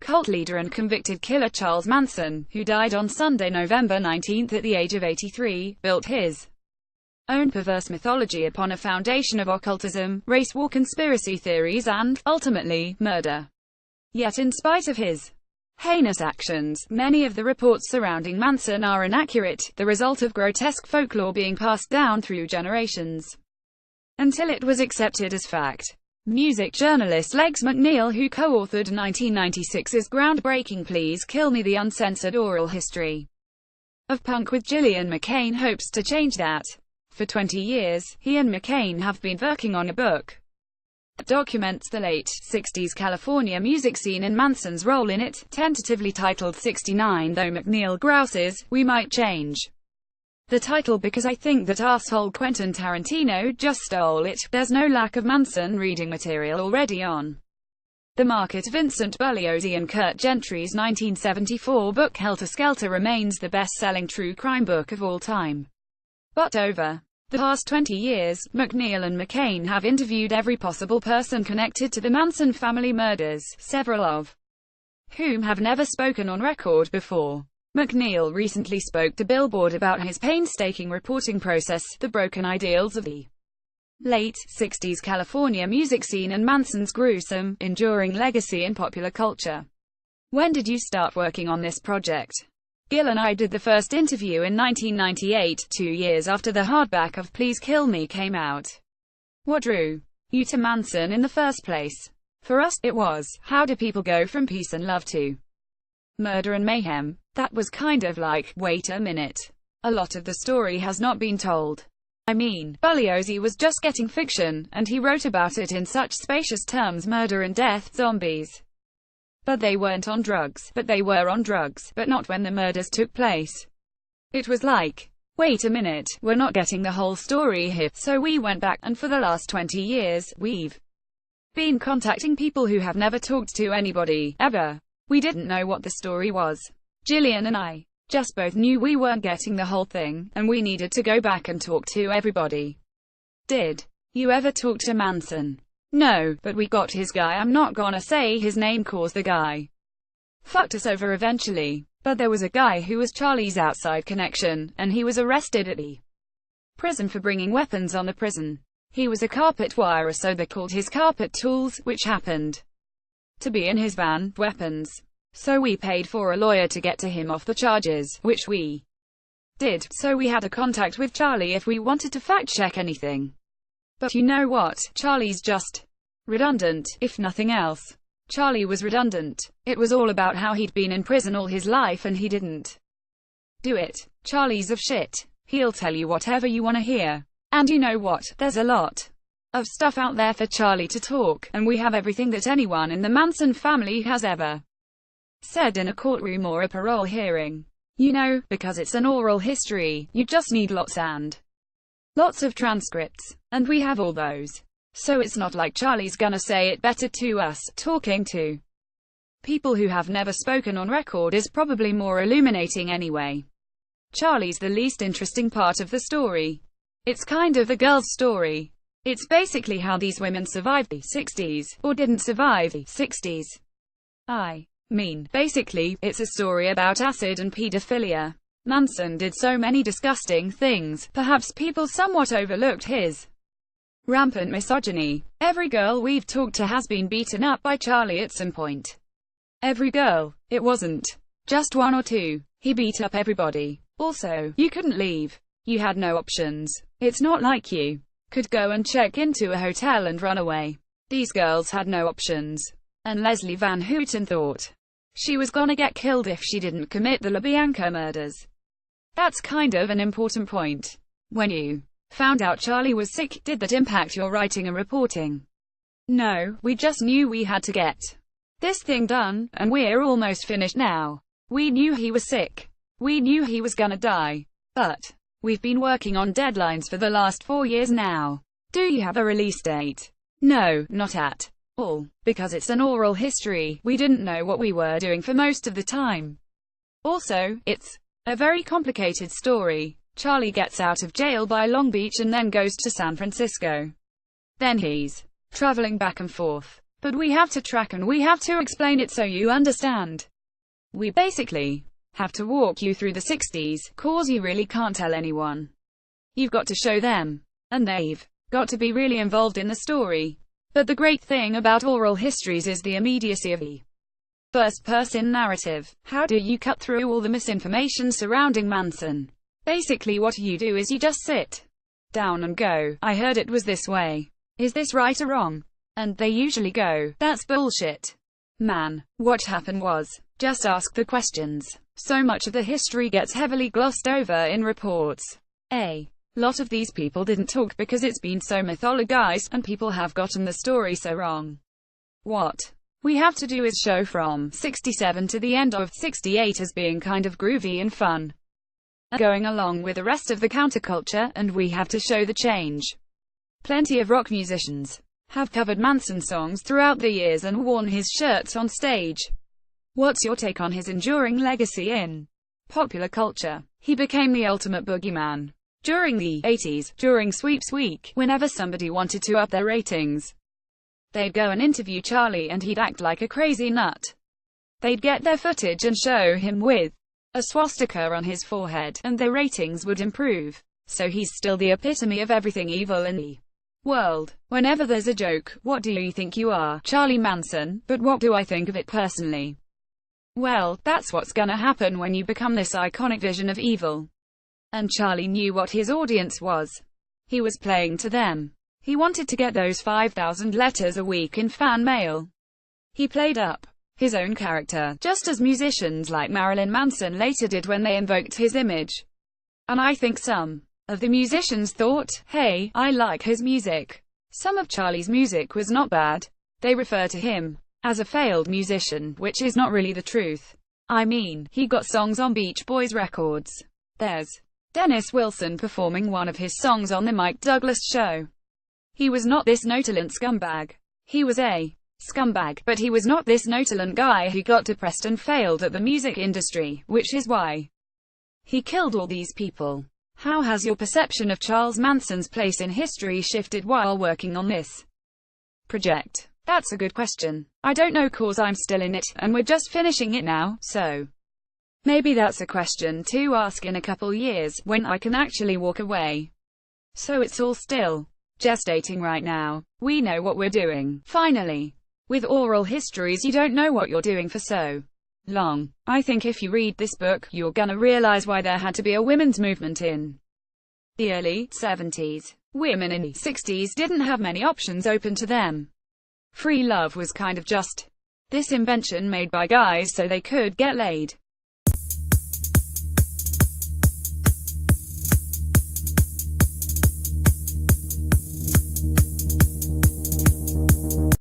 cult leader and convicted killer Charles Manson, who died on Sunday, November 19 at the age of 83, built his own perverse mythology upon a foundation of occultism, race war, conspiracy theories, and, ultimately, murder. Yet in spite of his heinous actions, many of the reports surrounding Manson are inaccurate, the result of grotesque folklore being passed down through generations, until it was accepted as fact. Music journalist Legs McNeil, who co-authored 1996's groundbreaking Please Kill Me, the uncensored oral history of punk with Gillian McCain, hopes to change that. For 20 years, he and McCain have been working on a book that documents the late 60s California music scene and Manson's role in it, tentatively titled 69, though McNeil grouses, "We might change the title because I think that arsehole Quentin Tarantino just stole it. There's no lack of Manson reading material already on the market." Vincent Bugliosi and Kurt Gentry's 1974 book Helter Skelter remains the best-selling true crime book of all time. But over the past 20 years, McNeil and McCain have interviewed every possible person connected to the Manson family murders, several of whom have never spoken on record before. McNeil recently spoke to Billboard about his painstaking reporting process, the broken ideals of the late 60s California music scene, and Manson's gruesome, enduring legacy in popular culture. "When did you start working on this project?" Gil and I did the first interview in 1998, 2 years after the hardback of Please Kill Me came out. "What drew you to Manson in the first place?" For us, it was, how do people go from peace and love to murder and mayhem? That was kind of like, wait a minute. A lot of the story has not been told. I mean, Bugliosi was just getting fiction, and he wrote about it in such spacious terms: murder and death, zombies. But they weren't on drugs. But they were on drugs, but not when the murders took place. It was like, wait a minute, we're not getting the whole story here. So we went back, and for the last 20 years, we've been contacting people who have never talked to anybody, ever. We didn't know what the story was. Gillian and I just both knew we weren't getting the whole thing, and we needed to go back and talk to everybody. Did you ever talk to Manson? No, but we got his guy. I'm not gonna say his name cause the guy fucked us over eventually. But there was a guy who was Charlie's outside connection, and he was arrested at the prison for bringing weapons on the prison. He was a carpet wirer, so they called his carpet tools, which happened to be in his van, weapons. So we paid for a lawyer to get to him off the charges, which we did. So we had a contact with Charlie if we wanted to fact-check anything. But you know what? Charlie's just redundant, if nothing else. Charlie was redundant. It was all about how he'd been in prison all his life and he didn't do it. Charlie's of shit. He'll tell you whatever you want to hear. And you know what? There's a lot of stuff out there for Charlie to talk, and we have everything that anyone in the Manson family has ever said in a courtroom or a parole hearing. You know, because it's an oral history, you just need lots and lots of transcripts. And we have all those. So it's not like Charlie's gonna say it better to us. Talking to people who have never spoken on record is probably more illuminating anyway. Charlie's the least interesting part of the story. It's kind of the girl's story. It's basically how these women survived the 60s, or didn't survive the 60s. I mean, basically, it's a story about acid and pedophilia. Manson did so many disgusting things. Perhaps people somewhat overlooked his rampant misogyny. Every girl we've talked to has been beaten up by Charlie at some point. Every girl. It wasn't just one or two. He beat up everybody. Also, you couldn't leave. You had no options. It's not like you could go and check into a hotel and run away. These girls had no options. And Leslie Van Houten thought she was gonna get killed if she didn't commit the LaBianca murders. That's kind of an important point. When you found out Charlie was sick, did that impact your writing and reporting? No, we just knew we had to get this thing done, and we're almost finished now. We knew he was sick. We knew he was gonna die. But we've been working on deadlines for the last 4 years now. Do you have a release date? No, not at all. Because it's an oral history, we didn't know what we were doing for most of the time. Also, it's a very complicated story. Charlie gets out of jail by Long Beach and then goes to San Francisco. Then he's traveling back and forth But we have to track and we have to explain it so you understand. We basically have to walk you through the 60s, cause you really can't tell anyone. You've got to show them. And they've got to be really involved in the story. But the great thing about oral histories is the immediacy of the first-person narrative. How do you cut through all the misinformation surrounding Manson? Basically what you do is you just sit down and go, I heard it was this way. Is this right or wrong? And they usually go, that's bullshit. Man, what happened was, just ask the questions. So much of the history gets heavily glossed over in reports. A lot of these people didn't talk because it's been so mythologized, and people have gotten the story so wrong. What we have to do is show from 67 to the end of 68 as being kind of groovy and fun, going along with the rest of the counterculture, and we have to show the change. Plenty of rock musicians have covered Manson songs throughout the years and worn his shirts on stage. What's your take on his enduring legacy in popular culture? He became the ultimate boogeyman during the 80s, during Sweeps Week. Whenever somebody wanted to up their ratings, they'd go and interview Charlie and he'd act like a crazy nut. They'd get their footage and show him with a swastika on his forehead, and their ratings would improve. So he's still the epitome of everything evil in the world. Whenever there's a joke, what do you think you are, Charlie Manson? But what do I think of it personally? Well, that's what's gonna happen when you become this iconic vision of evil. And Charlie knew what his audience was. He was playing to them. He wanted to get those 5,000 letters a week in fan mail. He played up his own character, just as musicians like Marilyn Manson later did when they invoked his image. And I think some of the musicians thought, hey, I like his music. Some of Charlie's music was not bad. They refer to him as a failed musician, which is not really the truth. I mean, he got songs on Beach Boys records. There's Dennis Wilson performing one of his songs on the Mike Douglas show. He was not this notalent scumbag. He was a scumbag, but he was not this notalent guy who got depressed and failed at the music industry, which is why he killed all these people. How has your perception of Charles Manson's place in history shifted while working on this project? That's a good question. I don't know, cause I'm still in it, and we're just finishing it now, so maybe that's a question to ask in a couple years, when I can actually walk away. So it's all still gestating right now. We know what we're doing, finally. With oral histories you don't know what you're doing for so long. I think if you read this book, you're gonna realize why there had to be a women's movement in the early 70s. Women in the 60s didn't have many options open to them. Free love was kind of just this invention made by guys so they could get laid.